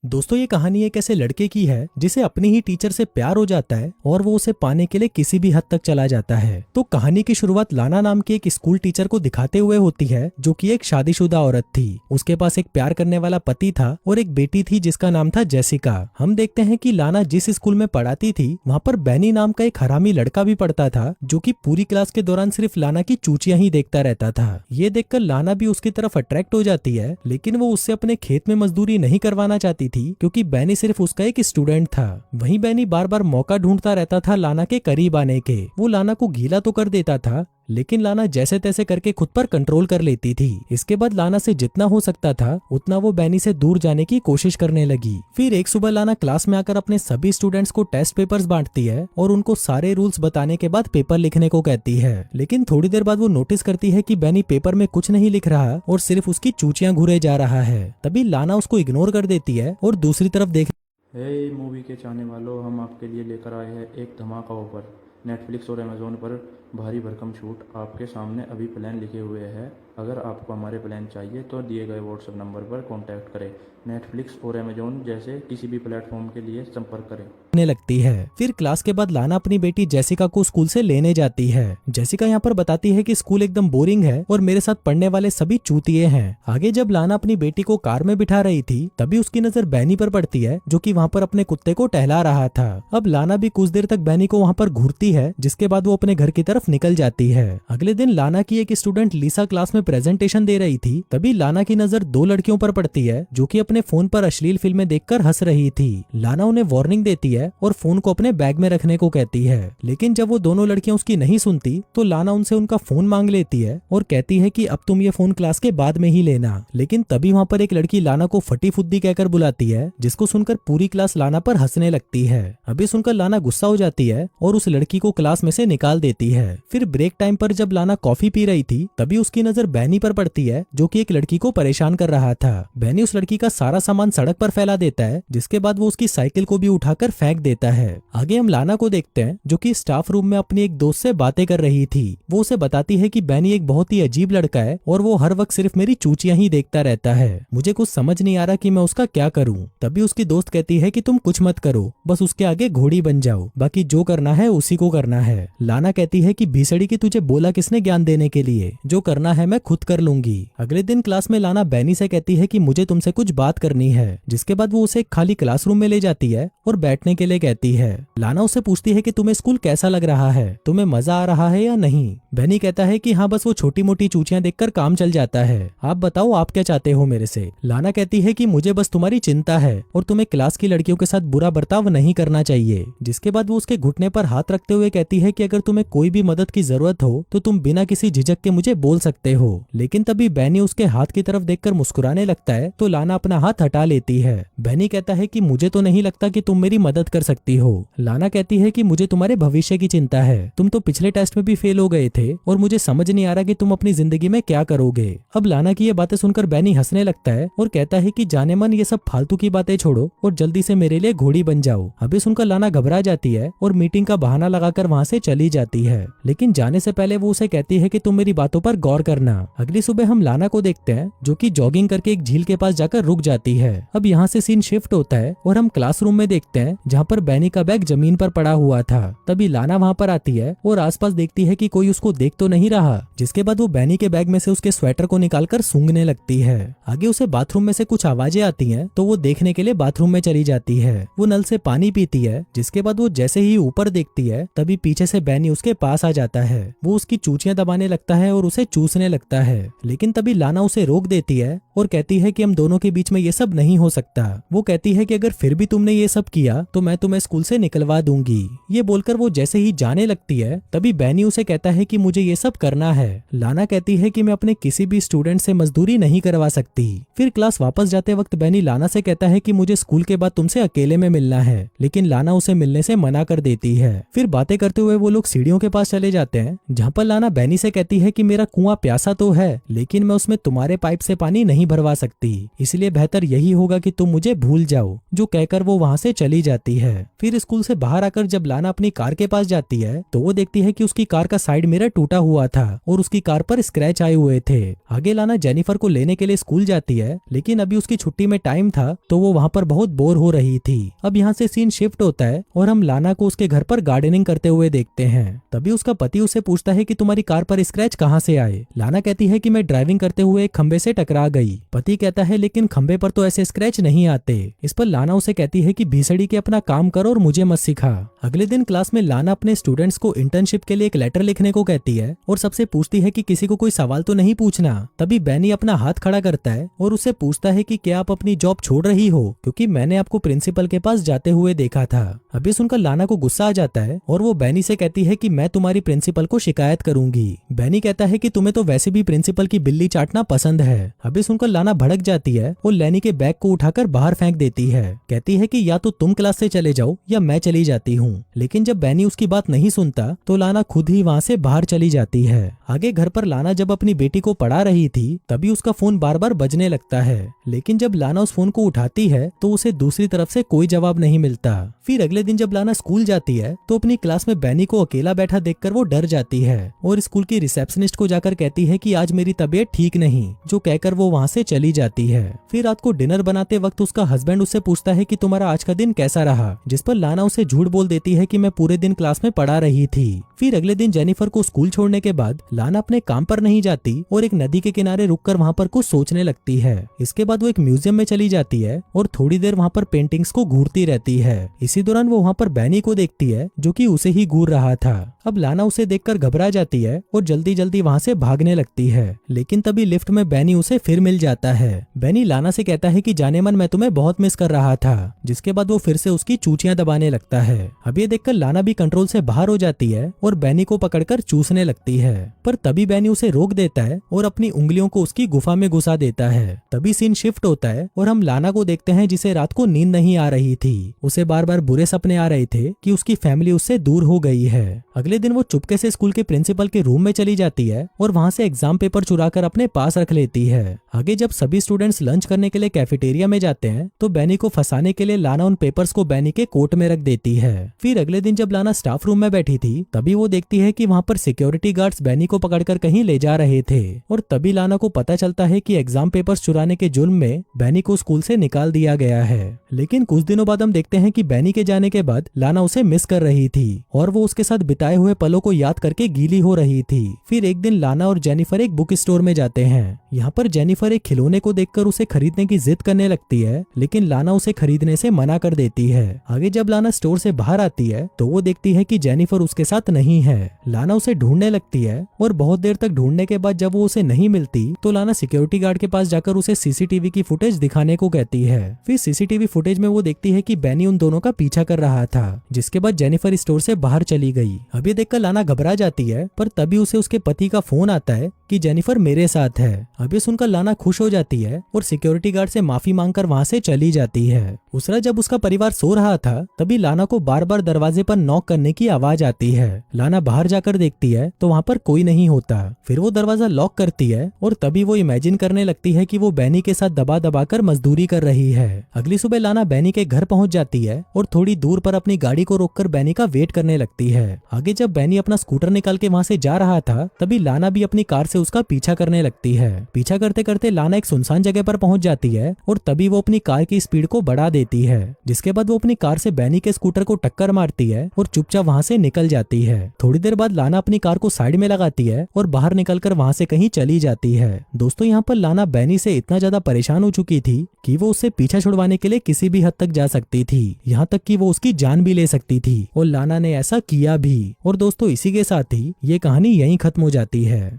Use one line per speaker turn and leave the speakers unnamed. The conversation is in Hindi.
दोस्तों ये कहानी एक ऐसे लड़के की है जिसे अपनी ही टीचर से प्यार हो जाता है और वो उसे पाने के लिए किसी भी हद तक चला जाता है। तो कहानी की शुरुआत लाना नाम की एक स्कूल टीचर को दिखाते हुए होती है जो कि एक शादीशुदा औरत थी। उसके पास एक प्यार करने वाला पति था और एक बेटी थी जिसका नाम था जेसिका। हम देखते हैं कि लाना जिस स्कूल में पढ़ाती थी वहाँ पर बैनी नाम का एक हरामी लड़का भी पढ़ता था जो कि पूरी क्लास के दौरान सिर्फ लाना की चूचियां ही देखता रहता था। ये देखकर लाना भी उसकी तरफ अट्रैक्ट हो जाती है, लेकिन वो उससे अपने खेत में मजदूरी नहीं करवाना चाहती थी क्योंकि बैनी सिर्फ उसका एक स्टूडेंट था। वहीं बैनी बार बार मौका ढूंढता रहता था लाना के करीब आने के। वो लाना को गीला तो कर देता था, लेकिन लाना जैसे तैसे करके खुद पर कंट्रोल कर लेती थी। इसके बाद लाना से जितना हो सकता था उतना वो बैनी से दूर जाने की कोशिश करने लगी। फिर एक सुबह लाना क्लास में आकर अपने सभी स्टूडेंट्स को टेस्ट पेपर्स बांटती है और उनको सारे रूल्स बताने के बाद पेपर लिखने को कहती है। लेकिन थोड़ी देर बाद वो नोटिस करती है कि बैनी पेपर में कुछ नहीं लिख रहा और सिर्फ उसकी चूचियां घूरे जा रहा है। तभी लाना उसको इग्नोर कर देती है और दूसरी तरफ देख
मूवी के चाहने वालों, हम आपके लिए लेकर आए हैं एक धमाका ऑफर। नेटफ्लिक्स और अमेजोन पर भारी भरकम छूट आपके सामने अभी प्लान लिखे हुए हैं। अगर आपको हमारे प्लान चाहिए तो दिए गए व्हाट्सएप नंबर पर कांटेक्ट करें। नेटफ्लिक्स और अमेजोन जैसे किसी भी प्लेटफॉर्म के लिए संपर्क करें।
लगती है। फिर क्लास के बाद लाना अपनी बेटी जेसिका को स्कूल से लेने जाती है। जेसिका यहाँ पर बताती है कि स्कूल एकदम बोरिंग है और मेरे साथ पढ़ने वाले सभी चूतिए हैं। आगे जब लाना अपनी बेटी को कार में बिठा रही थी तभी उसकी नजर बैनी पर पड़ती है जो कि वहाँ पर अपने कुत्ते को टहला रहा था। अब लाना भी कुछ देर तक बैनी को वहाँ पर घूरती है, जिसके बाद वो अपने घर की तरफ निकल जाती है। अगले दिन लाना की एक स्टूडेंट लिसा क्लास में प्रेजेंटेशन दे रही थी। तभी लाना की नजर दो लड़कियों पर पड़ती है जो कि अपने फोन पर अश्लील फिल्में देखकर हंस रही थी। लाना उन्हें वार्निंग देती है और फोन को अपने बैग में रखने को कहती है, लेकिन जब वो दोनों लड़कियां उसकी नहीं सुनती तो लाना उनसे उनका फोन मांग लेती है और कहती है कि अब तुम ये फोन क्लास के बाद में ही लेना। लेकिन तभी वहाँ पर एक लड़की लाना को फटी फुद्दी कहकर बुलाती है, जिसको सुनकर पूरी क्लास लाना पर हंसने लगती है। अभी सुनकर लाना गुस्सा हो जाती है और उस लड़की को क्लास में से निकाल देती है। फिर ब्रेक टाइम पर जब लाना कॉफी पी रही थी तभी उसकी नजर बैनी पर पड़ती है जो कि एक लड़की को परेशान कर रहा था। बैनी उस लड़की का सारा सामान सड़क पर फैला देता है, जिसके बाद वो उसकी साइकिल को भी उठाकर फेंक देता है। आगे हम लाना को देखते हैं जो कि स्टाफ रूम में अपनी एक दोस्त से बातें कर रही थी। वो उसे बताती है कि बैनी एक बहुत ही अजीब लड़का है और वो हर वक्त सिर्फ मेरी चूचियां ही देखता रहता है। मुझे कुछ समझ नहीं आ रहा कि मैं उसका क्या करूं। तभी उसकी दोस्त कहती है कि तुम कुछ मत करो, बस उसके आगे घोड़ी बन जाओ, बाकी जो करना है उसी को करना है। लाना कहती है कि भीसड़ी की तुझे बोला किसने ज्ञान देने के लिए, जो करना है मैं खुद कर लूंगी। अगले दिन क्लास में लाना बैनी से कहती है कि मुझे तुमसे कुछ बात करनी है, जिसके बाद वो उसे खाली क्लासरूम में ले जाती है और बैठने के लिए कहती है। लाना उससे पूछती है कि तुम्हें स्कूल कैसा लग रहा है, तुम्हें मजा आ रहा है या नहीं। बैनी कहता है कि हाँ, बस वो छोटी मोटी चूचियां देखकर काम चल जाता है, आप बताओ आप क्या चाहते हो मेरे से। लाना कहती है कि मुझे बस तुम्हारी चिंता है और तुम्हें क्लास की लड़कियों के साथ बुरा बर्ताव नहीं करना चाहिए। जिसके बाद वो उसके घुटने पर हाथ रखते हुए कहती है कि अगर तुम्हें कोई भी मदद की जरूरत हो तो तुम बिना किसी झिझक के मुझे बोल सकते हो। लेकिन तभी बैनी उसके हाथ की तरफ देखकर मुस्कुराने लगता है तो लाना अपना हाथ हटा लेती है। बैनी कहता है कि मुझे तो नहीं लगता कि तुम मेरी मदद कर सकती हो। लाना कहती है कि मुझे तुम्हारे भविष्य की चिंता है, तुम तो पिछले टेस्ट में भी फेल हो गए थे और मुझे समझ नहीं आ रहा कि तुम अपनी जिंदगी में क्या करोगे। अब लाना की ये बातें सुनकर बैनी हंसने लगता है और कहता है कि जाने मन ये सब फालतू की बातें छोड़ो और जल्दी से मेरे लिए घोड़ी बन जाओ। अभी सुनकर लाना घबरा जाती है और मीटिंग का बहाना लगाकर वहाँ से चली जाती है। लेकिन जाने से पहले वो उसे कहती है कि तुम मेरी बातों पर गौर करना। अगली सुबह हम लाना को देखते हैं जो कि जॉगिंग करके एक झील के पास जाकर रुक जाती है। अब यहाँ से सीन शिफ्ट होता है और हम क्लासरूम में देखते हैं जहाँ पर बैनी का बैग जमीन पर पड़ा हुआ था। तभी लाना वहाँ पर आती है और आसपास देखती है कि कोई उसको देख तो नहीं रहा। जिसके बाद वो बैनी के बैग में से उसके स्वेटर को निकालकर सूंघने लगती है। आगे उसे बाथरूम में से कुछ आवाजें आती हैं तो वो देखने के लिए बाथरूम में चली जाती है। वो नल से पानी पीती है, जिसके बाद वो जैसे ही ऊपर देखती है तभी पीछे से बैनी उसके पास आ जाता है। वो उसकी चूचियां दबाने लगता है और उसे चूसने लगता है, लेकिन तभी लाना उसे रोक देती है और कहती है कि हम दोनों के बीच में ये सब नहीं हो सकता। वो कहती है कि अगर फिर भी तुमने ये सब किया तो मैं तुम्हें स्कूल से निकलवा दूंगी। ये बोलकर वो जैसे ही जाने लगती है तभी बैनी उसे कहता है कि मुझे ये सब करना है। लाना कहती है कि मैं अपने किसी भी स्टूडेंट से मजदूरी नहीं करवा सकती। फिर क्लास वापस जाते वक्त बैनी लाना से कहता है कि मुझे स्कूल के बाद तुमसे अकेले में मिलना है, लेकिन लाना उसे मिलने से मना कर देती है। फिर बातें करते हुए वो लोग सीढ़ियों के पास चले जाते हैं, जहाँ पर लाना बैनी से कहती है कि मेरा कुआं प्यासा तो है, लेकिन मैं उसमें तुम्हारे पाइप से पानी नहीं भरवा सकती, इसलिए बेहतर यही होगा कि तुम मुझे भूल जाओ, जो कहकर वो वहाँ से चली जाती है। फिर स्कूल से बाहर आकर जब लाना अपनी कार के पास जाती है तो वो देखती है कि उसकी कार का साइड मिरर टूटा हुआ था और उसकी कार पर स्क्रैच आए हुए थे। आगे लाना जेनिफर को लेने के लिए स्कूल जाती है, लेकिन अभी उसकी छुट्टी में टाइम था तो वो वहाँ पर बहुत बोर हो रही थी। अब यहाँ से सीन शिफ्ट होता है और हम लाना को उसके घर पर गार्डनिंग करते हुए देखते हैं। तभी उसका पति उससे पूछता है कि तुम्हारी कार पर स्क्रैच कहाँ से आए। लाना कहती है कि मैं ड्राइविंग करते हुए एक खंबे से टकरा गई। पति कहता है लेकिन खंबे पर तो ऐसे स्क्रैच नहीं आते। इस पर लाना उसे कहती है कि भीसड़ी के अपना काम करो और मुझे मत सिखा। अगले दिन क्लास में लाना अपने स्टूडेंट्स को इंटर्नशिप के लिए एक लेटर लिखने को कहती है और सबसे पूछती है कि किसी को कोई सवाल तो नहीं पूछना। तभी बैनी अपना हाथ खड़ा करता है और उससे पूछता है कि क्या आप अपनी जॉब छोड़ रही हो, क्योंकि मैंने आपको प्रिंसिपल के पास जाते हुए देखा था। अभी सुनकर लाना को गुस्सा आ जाता है और वो बैनी से कहती है कि मैं तुम्हारी प्रिंसिपल को शिकायत करूंगी। बैनी कहता है कि तुम्हें तो वैसे भी प्रिंसिपल की बिल्ली चाटना पसंद है। अभी सुनकर लाना भड़क जाती है और लैनी के बैग को उठाकर बाहर फेंक देती है। कहती है कि या तो तुम क्लास से चले जाओ या मैं चली जाती हूँ। लेकिन जब बैनी उसकी बात नहीं सुनता तो लाना खुद ही वहाँ से बाहर चली जाती है। आगे घर पर लाना जब अपनी बेटी को पढ़ा रही थी तभी उसका फोन बार बार बजने लगता है, लेकिन जब लाना उस फोन को उठाती है तो उसे दूसरी तरफ से कोई जवाब नहीं मिलता। फिर अगले दिन जब लाना स्कूल जाती है तो अपनी क्लास में बैनी को अकेला बैठा देखकर वो डर जाती है और स्कूल की रिसेप्शनिस्ट को जाकर कहती है कि आज मेरी तबीयत ठीक नहीं, जो कहकर वो वहाँ से चली जाती है। फिर रात को डिनर बनाते वक्त उसका हस्बैंड उससे पूछता है कि तुम्हारा आज का दिन कैसा रहा, जिस पर लाना उसे झूठ बोल देती है कि मैं पूरे दिन क्लास में पढ़ा रही थी। फिर अगले दिन जेनिफर को स्कूल छोड़ने के बाद लाना अपने काम पर नहीं जाती और एक नदी के किनारे रुककर वहाँ पर कुछ सोचने लगती है। इसके बाद वो एक म्यूजियम में चली जाती है और थोड़ी देर वहाँ पर पेंटिंग्स को घूरती रहती है। इसी दौरान वो वहाँ पर बैनी को देखती है जो कि उसे ही घूर रहा था। अब लाना उसे देखकर घबरा जाती है और जल्दी जल्दी वहाँ से भागने लगती है, लेकिन तभी लिफ्ट में बैनी उसे फिर मिल जाता है। बैनी लाना से कहता है कि जाने मन मैं तुम्हें बहुत मिस कर रहा था, जिसके बाद वो फिर से उसकी चूचियां दबाने लगता है। अब ये देखकर लाना भी कंट्रोल से बाहर हो जाती है और बैनी को पकड़कर चूसने लगती है, पर तभी बैनी उसे रोक देता है और अपनी उंगलियों को उसकी गुफा में घुसा देता है। तभी सीन शिफ्ट होता है और हम लाना को देखते हैं जिसे रात को नींद नहीं आ रही थी। उसे बार बार बुरे सपने आ रहे थे कि उसकी फैमिली उससे दूर हो गई है। अगले दिन वो चुपके से स्कूल के प्रिंसिपल के रूम में चली जाती है और वहाँ से एग्जाम पेपर चुराकर अपने पास रख लेती है। आगे जब सभी स्टूडेंट्स लंच करने के लिए कैफेटेरिया में जाते हैं तो बैनी को फंसाने के लिए लाना उन पेपर्स को बैनी के कोट में रख देती है। फिर अगले दिन जब लाना स्टाफ रूम में बैठी थी तभी वो देखती है कि वहाँ पर सिक्योरिटी गार्ड्स बैनी को पकड़कर कहीं ले जा रहे थे और तभी लाना को पता चलता है कि एग्जाम पेपर्स चुराने के जुर्म में बैनी को स्कूल से निकाल दिया गया है। लेकिन कुछ दिनों बाद हम देखते हैं कि बैनी के जाने के बाद लाना उसे मिस कर रही थी और वो उसके साथ बिताए हुए पलों को याद करके गीली हो रही थी। फिर एक दिन लाना और जेनिफर एक बुक स्टोर में जाते हैं। यहाँ पर जेनिफर एक खिलौने को देखकर उसे खरीदने की जिद करने लगती है, लेकिन लाना उसे खरीदने से मना कर देती है। आगे जब लाना स्टोर से बाहर आती है तो वो देखती है कि जेनिफर उसके साथ नहीं है। लाना उसे ढूंढने लगती है और बहुत देर तक ढूंढने के बाद जब वो उसे नहीं मिलती तो लाना सिक्योरिटी गार्ड के पास जाकर उसे सीसीटीवी की फुटेज दिखाने को कहती है। फिर सीसीटीवी फुटेज में वो देखती है कि बैनी उन दोनों का पीछा कर रहा था, जिसके बाद जेनिफर स्टोर से बाहर चली गई। अब ये देखकर लाना घबरा जाती है, पर तभी उसे उसके पति का फोन आता है कि जेनिफर मेरे साथ है। अब ये सुनकर लाना खुश हो जाती है और सिक्योरिटी गार्ड से माफी मांगकर वहाँ से चली जाती है। उस रात जब उसका परिवार सो रहा था तभी लाना को बार बार दरवाजे पर नॉक करने की आवाज आती है। लाना बाहर जाकर देखती है तो वहाँ पर कोई नहीं होता। फिर वो दरवाजा लॉक करती है और तभी वो इमेजिन करने लगती है कि वो बैनी के साथ दबा दबाकर मजदूरी कर रही है। अगली सुबह लाना बैनी के घर पहुंच जाती है और थोड़ी दूर पर अपनी गाड़ी को रोककर बैनी का वेट करने लगती है। आगे जब बैनी अपना स्कूटर निकाल के वहाँ से जा रहा था तभी लाना भी अपनी कार से उसका पीछा करने लगती है। पीछा करते करते लाना एक सुनसान जगह पर पहुंच जाती है और तभी वो अपनी कार की स्पीड को बढ़ा देती है, जिसके बाद वो अपनी कार से बैनी के स्कूटर को टक्कर मारती है और चुपचाप वहाँ से निकल जाती है। थोड़ी देर बाद लाना अपनी कार को साइड में लगाती है और बाहर निकलकर वहाँ से कहीं चली जाती है। दोस्तों यहाँ पर लाना बैनी से इतना ज्यादा परेशान हो चुकी थी कि वो उससे पीछा छुड़वाने के लिए किसी भी हद तक जा सकती थी, यहाँ तक कि वो उसकी जान भी ले सकती थी और लाना ने ऐसा किया भी। और दोस्तों इसी के साथ ही ये कहानी यहीं खत्म हो जाती है।